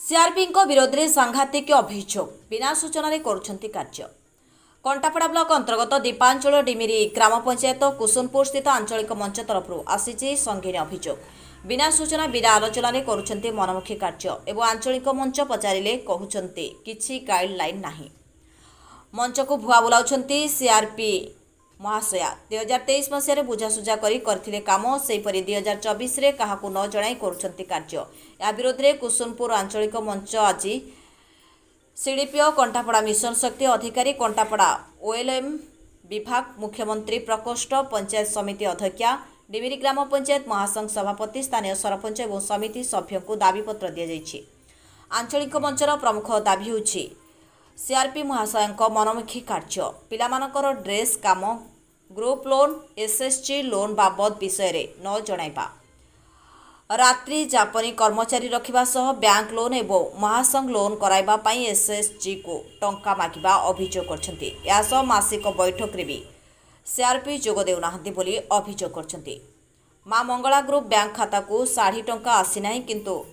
CRP विरोध में सांघातिक अभियोग बिना सूचना करुछंती कार्य। कंटापड़ा ब्लॉक अंतर्गत दीपांचल डिमिरी ग्राम पंचायत कुसुमपुर स्थित आंचलिक मंच तरफ आसी संगीन अभियोग बिना सूचना बिना आलोचना करुछंती मनमुखी कार्य एवं आंचलिक मंच पचारे कहउछंती किछि गाइडलाइन नाही। मंच को भुआ बुलाउछंती सीआरपी महाशया 2023 मसीह बुझासुझा करथिले काम सेहीपरि 2024 रे काहाकू न जणाई करुछंती कार्य। या विरोध में कुसुमपुर आंचलिक मंच आज सीडीपीओ कंटापड़ा मिशन शक्ति अधिकारी कंटापड़ा ओएलएम विभाग मुख्यमंत्री प्रकोष्ठ पंचायत समिति अध्यक्षा डिमिरी ग्राम पंचायत महासंघ सभापति स्थानीय सरपंच और समिति सभ्यों को दाबीपत्र दि जाइछि। आंचलिक मंचर प्रमुख दाबी होछि सीआरपी महाशयों मनमुखी कार्य पिलामानकर ड्रेस काम ग्रुप लोन एसएसजी लोन बाबद विषय रे न जणाइबा रात्रि जापनी कर्मचारी रखिबा सह बैंक लोन एवं महासंघ लोन कराइबा पई एसएसजी को टंका मागिबा अभियोग करछंती। या सह मासिक बैठक रे भी सीआरपी जोग देउ नाहंती बोली अभियोग करछंती। मां मंगला ग्रुप बैंक खाता को 60 टंका आसी नाही किंतु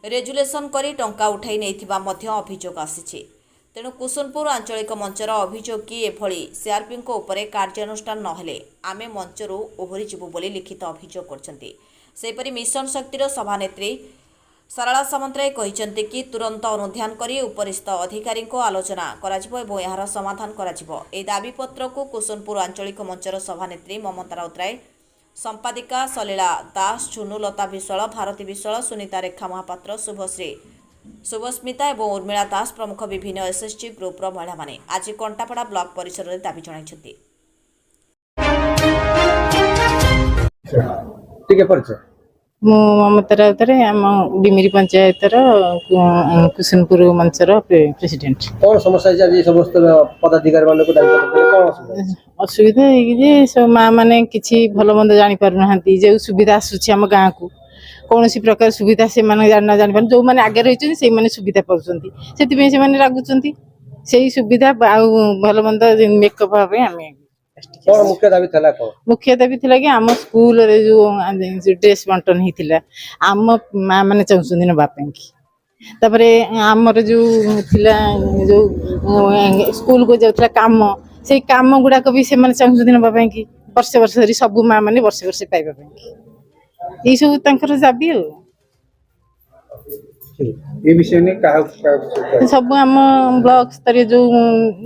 रेजुलेशन करी टंका उठाई नैथिबा मध्य अभियोग आसीछि। तेणु कुसुमपुर आंचलिक मंचर अभियोग कि एभली सीआरपी उपरे कार्यानुष्ठान नहेले आमे मंचरू ओहरी जीवु बोली लिखित अभियोग करछंती। सेपरि मिशन शक्तिर सभानेत्री सरला सामंतराय कहिसंती कि तुरंत अनुध्यान करी उपरिस्थ अधिकारी को आलोचना कराजिबो एवं यार समाधान कराजिबो। ए दाबी पत्र को कुसुमपुर आंचलिक मंचर सभानेत्री ममता राउतराय संपादिका सलीला दास चुनुलता विश्वाल भारती विश्वाल सुनीता रेखा महापात्र शुभश्री शुभस्मिता और उर्मिला दास प्रमुख विभिन्न एसएसजी ग्रुप्र महिला माने आज कंटापड़ा ब्लॉक परिसर में दाबी जणाइछंती। ममता राउतरे आम डिमिरी पंचायत कुसुमपुर मंचर प्रेसिडेंट। कौन समस्या समस्त पदाधिकारी मानक असुविधा है सब माँ मैंने किसी भल मंद जानी पारना जो सुविधा आसूची आम गाँव को कौन प्रकार सुविधा से न जानी पार जो मैंने आगे रही से मैंने सुविधा पाँच से रागुंट से सुविधा भल मंद मेकअप भाव आम मुख्य दाबी थी कि आम स्कूल रे जो ड्रेस बंटन होता आम माँ मैंने चाहते नापाई तापर आमर जो थिला जो स्कूल को जाऊला काम से कम गुड़ाक भी चाहते नापाई कि वर्ष वर्ष धरी सब माँ मैंने वर्ष वर्ष पाइबा ये सब दाबी सब आम ब्लॉक स्तर जो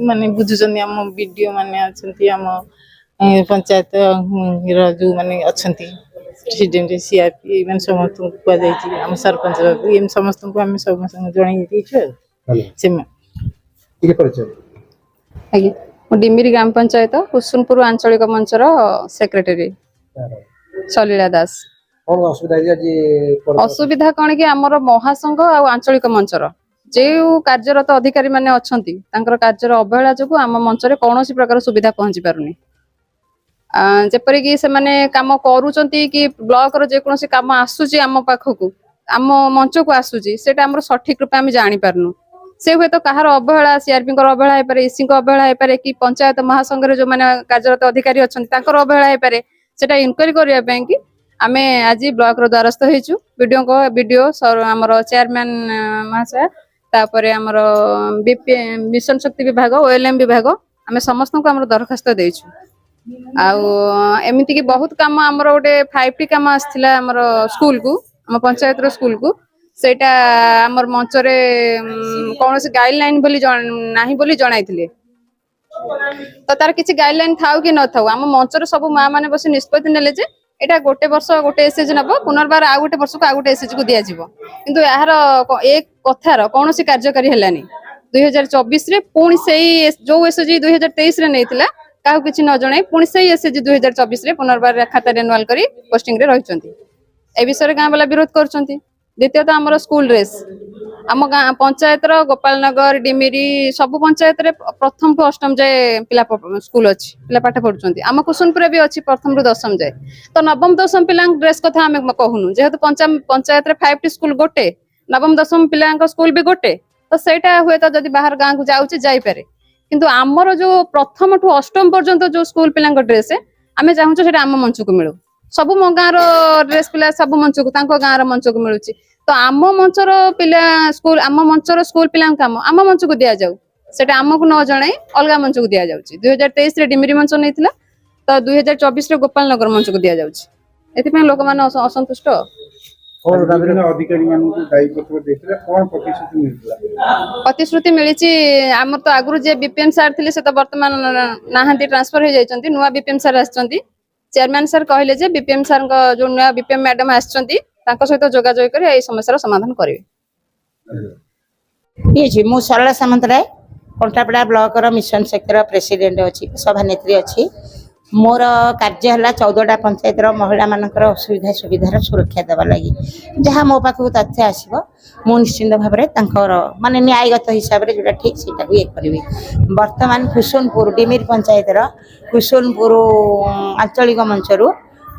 माने बुझुचंदी आम वीडियो माने अछंती आम पंचायत जो माने अछंती प्रेसिडेंट सीआरपी मान समस्त को कह जाई आम सरपंच बाबू एम समस्त को आम सब जणाई दिछु से ठीक परिचय आगे डिमिरी ग्राम पंचायत कुसुमपुर आंचलिक मंचर सेक्रेटरी सलीला दास। असुविधा कौन कि आमर महासंघ और आंचलिक मंचर जो कार्यरत अधिकारी माने अछंती तांकर कार्यर अवहेला जो आम मंचरे कौन प्रकार सुविधा पहुंची पारुनी जेपरि कि से माने काम करूचंती कि ब्लॉक रो जेकोसी काम आसुची आम पाखकू आम मंच को आसुची सेटा हमर सठिक रूप आमे जानि पारनु से हुए तो कहार अवहेला सीआरपी अवहेला है पारे एसी अवहेला है पारे कि पंचायत महासंघ रे जो माने कार्यरत अधिकारी अछंती तांकर अवहेला है पारे सेटा इंक्वायरी करिया ପାଇଁ कि आमे आज ब्लॉक रो द्वारस्थ हेचु वीडियो आमर चेयरमैन महाशय तापरे आमर बीपी मिशन शक्ति विभाग ओएलएम विभाग आमे समस्त को आमर दरखास्त देइछु एमती कि बहुत काम आमर गोटे 5टी काम आसथिला आमर स्कूल को आम पंचायत रो स्कूल को सेटा आमर मंचरे कौन से गाइडलाइन बोली नाही बोली जणाइथिले तो तार किछि गाइडलाइन थाउ कि न थाउ आम मंचर सब माँ माने बस निष्पत्ति नेले जे एटा गोटे वर्ष गोटे एसएचजी नब पुनर्बार आ गोटे वर्ष को आ गोटे एसएचजी को दिया जिवो किंतु यार एक कथार कौन सी कार्यकारी हेलानी 2024 रे पुणी सेही जो एसएचजी 2023 रे नैथिला काहू किछि न जणाई पुणी सेही एसएचजी 2024 रे पुनर्बार खाता रिन्यूअल करी पोस्टिंग रे रहिचंती ए विषय गाँ वाला विरोध करचंती। द्वितीयत आमर स्कूल ड्रेस आम गाँ पंचायत गोपाल नगर डिमिरी सब पंचायत रे प्रथम टू अष्टम जाए पिला स्कूल अच्छी पिला पाठ पढ़ुंट आम कुसुमपुर भी अच्छी प्रथम रू दशम जाए तो नवम दशम पिला ड्रेस कथा आम कहूनु जेहेतु पंचायत रे 5टी स्कूल गोटे नवम दशम पिला स्कूल भी गोटे तो सहीटा हुए तो जब बाहर गाँव को जाऊे जापे किंतु आमर जो प्रथम टू अष्टम पर्यंत जो स्कूल पिला ड्रेस आम चाहूँ आम मंच को मिलू सब मो गाँव ड्रेस पिला सब मंच को गाँव मंच को मिलूँ ତ ଆମ ମଞ୍ଚର ପିଲା ସ୍କୁଲ ଆମ ମଞ୍ଚର ସ୍କୁଲ ପିଲାଙ୍କ କାମ ଆମ ମଞ୍ଚକୁ ଦିଆଯାଉ, ସେଟା ଆମକୁ ନ ଜଣାଇ ଅଲଗା ମଞ୍ଚକୁ ଦିଆଯାଉଛି। 2023 ରେ ଡିମିରି ମଞ୍ଚ ନେଇଥିଲା, ତ 2024 ରେ ଗୋପାଳନଗର ମଞ୍ଚକୁ ଦିଆଯାଉଛି। ଏଥିପାଇଁ ଲୋକମାନେ ଅସନ୍ତୁଷ୍ଟ। କଣ ଦାବିରେ ବିଭିନ୍ନ ଅଧିକାରୀ ମାନଙ୍କୁ ଦାୟୀପତ୍ର ଦେଇଥିଲେ, କଣ ପ୍ରତିଶ୍ରୁତି ମିଳିଥିଲା? ପ୍ରତିଶ୍ରୁତି ମିଳିଛି। ଆମର ତ ଆଗରୁ ଯେ ବିପିଏମ୍ ସାର୍ ଥିଲେ ସେ ତ ବର୍ତ୍ତମାନ ନାହାନ୍ତି, ଟ୍ରାନ୍ସଫର ହେଇଯାଇଛନ୍ତି। ନୂଆ ବିପିଏମ୍ ସାର୍ ଆସିଛନ୍ତି। ଚେୟାରମ୍ୟାନ ସାର୍ କହିଲେ ଯେ ବିପିଏମ୍ ସାର୍ଙ୍କ ଯୋଉ ନୂଆ ବିପିଏମ୍ ମ୍ୟାଡାମ ଆସିଛନ୍ତି ତାଙ୍କ ସହିତ ଯୋଗାଯୋଗ କରି ଏଇ ସମସ୍ୟାର ସମାଧାନ କରିବେ। ମୁଁ ସରଳା ସାମନ୍ତରାୟ, କଣ୍ଟାପଡ଼ା ବ୍ଲକର ମିଶନ ଶକ୍ତିର ପ୍ରେସିଡେଣ୍ଟ ଅଛି, ସଭାନେତ୍ରୀ ଅଛି। ମୋର କାର୍ଯ୍ୟ ହେଲା 14ଟା ପଞ୍ଚାୟତର ମହିଳାମାନଙ୍କର ଅସୁବିଧା ସୁବିଧାର ସୁରକ୍ଷା ଦେବା ଲାଗି। ଯାହା ମୋ ପାଖକୁ ତଥ୍ୟ ଆସିବ ମୁଁ ନିଶ୍ଚିନ୍ତ ଭାବରେ ତାଙ୍କର ମାନେ ନ୍ୟାୟଗତ ହିସାବରେ ଯେଉଁଟା ଠିକ୍ ସେଇଟାକୁ ଇଏ କରିବି। ବର୍ତ୍ତମାନ କୁସୁନପୁର ଡିମିରି ପଞ୍ଚାୟତର କୁସୁନପୁର ଆଞ୍ଚଳିକ ମଞ୍ଚରୁ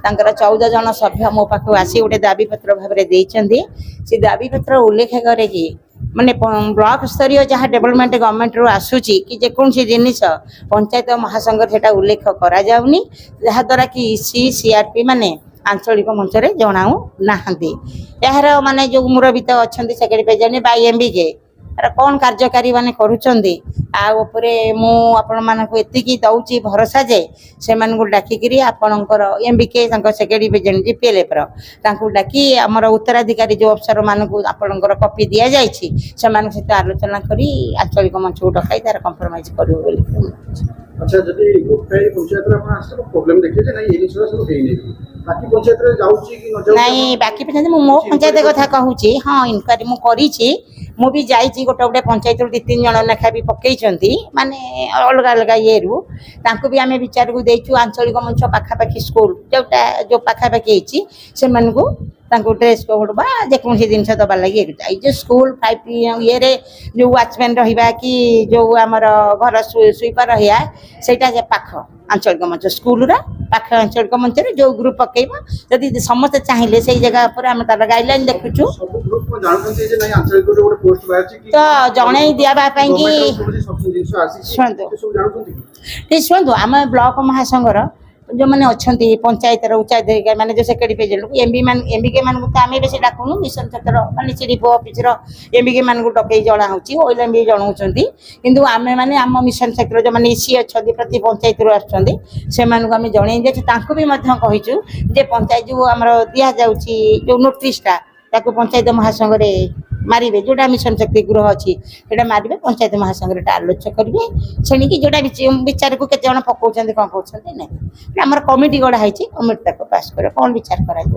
ତାଙ୍କର 14 ଜଣ ସଭ୍ୟ ମୋ ପାଖକୁ ଆସି ଗୋଟେ ଦାବିପତ୍ର ଭାବରେ ଦେଇଛନ୍ତି। ସେ ଦାବିପତ୍ର ଉଲ୍ଲେଖ କରେ କି ମାନେ ବ୍ଲକ ସ୍ତରୀୟ ଯାହା ଡେଭଲପମେଣ୍ଟ ଗଭର୍ଣ୍ଣମେଣ୍ଟରୁ ଆସୁଛି କି ଯେକୌଣସି ଜିନିଷ ପଞ୍ଚାୟତ ମହାସଂଘରେ ସେଟା ଉଲ୍ଲେଖ କରାଯାଉନି, ଯାହାଦ୍ୱାରା କି ସିଆରପି ମାନେ ଆଞ୍ଚଳିକ ମଞ୍ଚରେ ଜଣାଉ ନାହାନ୍ତି। ଏହାର ମାନେ ଯେଉଁ ମୁରବିତ ଅଛନ୍ତି ସେକ୍ରେଟାରୀ ପ୍ରେସିଡେଣ୍ଟ ବା ଏମ୍ବିକେ ଏହାର କ'ଣ କାର୍ଯ୍ୟକାରୀ ମାନେ କରୁଛନ୍ତି, ଆ ଉପରେ ମୁଁ ଆପଣମାନଙ୍କୁ ଏତିକି ଦେଉଛି ଭରସା ଯେ ସେମାନଙ୍କୁ ଡାକିକିରି ଆପଣଙ୍କର ଏମ୍ବିକେ ତାଙ୍କ ସେକ୍ରେଟାରୀ ପ୍ରେସିଡେଣ୍ଟ ଜିପିଏଲ୍ଏଫ୍ର ତାଙ୍କୁ ଡାକି ଆମର ଉତ୍ତରାଧିକାରୀ ଯେଉଁ ଅଫିସରମାନଙ୍କୁ ଆପଣଙ୍କର କପି ଦିଆଯାଇଛି ସେମାନଙ୍କ ସହିତ ଆଲୋଚନା କରି ଆଞ୍ଚଳିକ ମଞ୍ଚକୁ ଡକାଇ ତାର କମ୍ପ୍ରମାଇଜ କରିବୁ ବୋଲି। ଆଚ୍ଛା, ଯଦି ଗୋଟାଏ ପଞ୍ଚାୟତରେ ଆପଣ ଆସିଲେ ପ୍ରୋବ୍ଲେମ ଦେଖିଲେ ଯେ ନାଇଁ ଏଇ ଜିନିଷଟା ସବୁ ହେଇନି, ବାକି ପଞ୍ଚାୟତରେ ଯାଉଛି କି ନ ଯାଉଛି? ନାଇଁ ବାକି ପଞ୍ଚାୟତ ମୁଁ ମୋ ପଞ୍ଚାୟତ କଥା କହୁଛି। ହଁ, ଇନକ୍ୱାରି ମୁଁ କରିଛି। ମୁଁ ବି ଯାଇଛି, ଗୋଟେ ଗୋଟେ ପଞ୍ଚାୟତରୁ 2-3 ଜଣ ଲେଖା ବି ପକେଇଛନ୍ତି, ମାନେ ଅଲଗା ଅଲଗା ଇଏରୁ ତାଙ୍କୁ ବି ଆମେ ବିଚାରକୁ ଦେଇଛୁ। ଆଞ୍ଚଳିକ ମଞ୍ଚ ପାଖାପାଖି ସ୍କୁଲ ଯେଉଁ ପାଖାପାଖି ହେଇଛି ସେମାନଙ୍କୁ ତାଙ୍କୁ ଡ୍ରେସ୍ କୋଡ୍ ବା ଯେକୌଣସି ଜିନିଷ ଦେବା ଲାଗି ଏଇ ଯେଉଁ ସ୍କୁଲ 5 ଇଏରେ ଯେଉଁ ୱାଚମ୍ୟାନ୍ ରହିବା କି ଯେଉଁ ଆମର ଘର ସୁଇପର ରହିବା ସେଇଟା ଯେ ପାଖ ଆଞ୍ଚଳିକ ମଞ୍ଚ ସ୍କୁଲର ପାଖ ଆଞ୍ଚଳିକ ମଞ୍ଚରେ ଯେଉଁ ଗ୍ରୁପ ପକେଇବ, ଯଦି ସମସ୍ତେ ଚାହିଁଲେ ସେଇ ଜାଗା ଉପରେ ଆମେ ତାର ଗାଇଡଲାଇନ୍ ଦେଖୁଛୁ। ସବୁ ଗ୍ରୁପ ଜାଣୁଛନ୍ତି ଯେ ନାଇଁ ଆଞ୍ଚଳିକରେ ଗୋଟେ ପୋଷ୍ଟ ବାହାରିଛି କି ତ ଜଣେଇ ଦେବା ପାଇଁ କି ସବୁ ଜିନିଷ ଆସିଛି, ଶୁଣନ୍ତୁ ସବୁ ଜାଣୁଛନ୍ତି କି? ଟିକେ ଶୁଣନ୍ତୁ, ଆମ ବ୍ଲକ ମହାସଂଘର ଯେଉଁମାନେ ଅଛନ୍ତି ପଞ୍ଚାୟତର ଉଚ୍ଚାଧିକାରୀ ମାନେ ଯେଉଁ ସେକ୍ରେଟାରୀ ପ୍ରେସିଡେଣ୍ଟ ଏମ୍ବିକେ ମାନଙ୍କୁ ତ ଆମେ ବେଶୀ ଡାକୁନୁ। ମିଶନ କ୍ଷେତ୍ର ମାନେ ସିଡିପୋ ଅଫିସର ଏମ୍ବିକେ ମାନଙ୍କୁ ଡକେଇ ଜଣାଉଛି, ଓଏଲ ଏମ୍ବିକେ ଜଣାଉଛନ୍ତି। କିନ୍ତୁ ଆମେ ମାନେ ଆମ ମିଶନ ସେକ୍ଟର ଯେଉଁମାନେ ଇସି ଅଛନ୍ତି ପ୍ରତି ପଞ୍ଚାୟତରୁ ଆସୁଛନ୍ତି ସେମାନଙ୍କୁ ଆମେ ଜଣେଇ ଦିଆଛୁ। ତାଙ୍କୁ ବି ମଧ୍ୟ କହିଛୁ ଯେ ପଞ୍ଚାୟତ ଯେଉଁ ଆମର ଦିଆଯାଉଛି ଯେଉଁ ନୋଟିସଟା ତାକୁ ପଞ୍ଚାୟତ ମହାସଂଘରେ ମାରିବେ, ଯେଉଁଟା ମିଶନ ଶକ୍ତି ଗୃହ ଅଛି ସେଇଟା ମାରିବେ, ପଞ୍ଚାୟତ ମହାସଂଘରେ ଏଟା ଆଲୋଚନା କରିବେ। ସେଣିକି ଯେଉଁଟା ବିଚାରକୁ କେତେ ଜଣ ପକାଉଛନ୍ତି କ'ଣ କରୁଛନ୍ତି ନାହିଁ, ଆମର କମିଟି ଗଢ଼ା ହେଇଛି, କମିଟି ତାକୁ ପାସ୍ କରିବ, କ'ଣ ବିଚାର କରାଯିବ।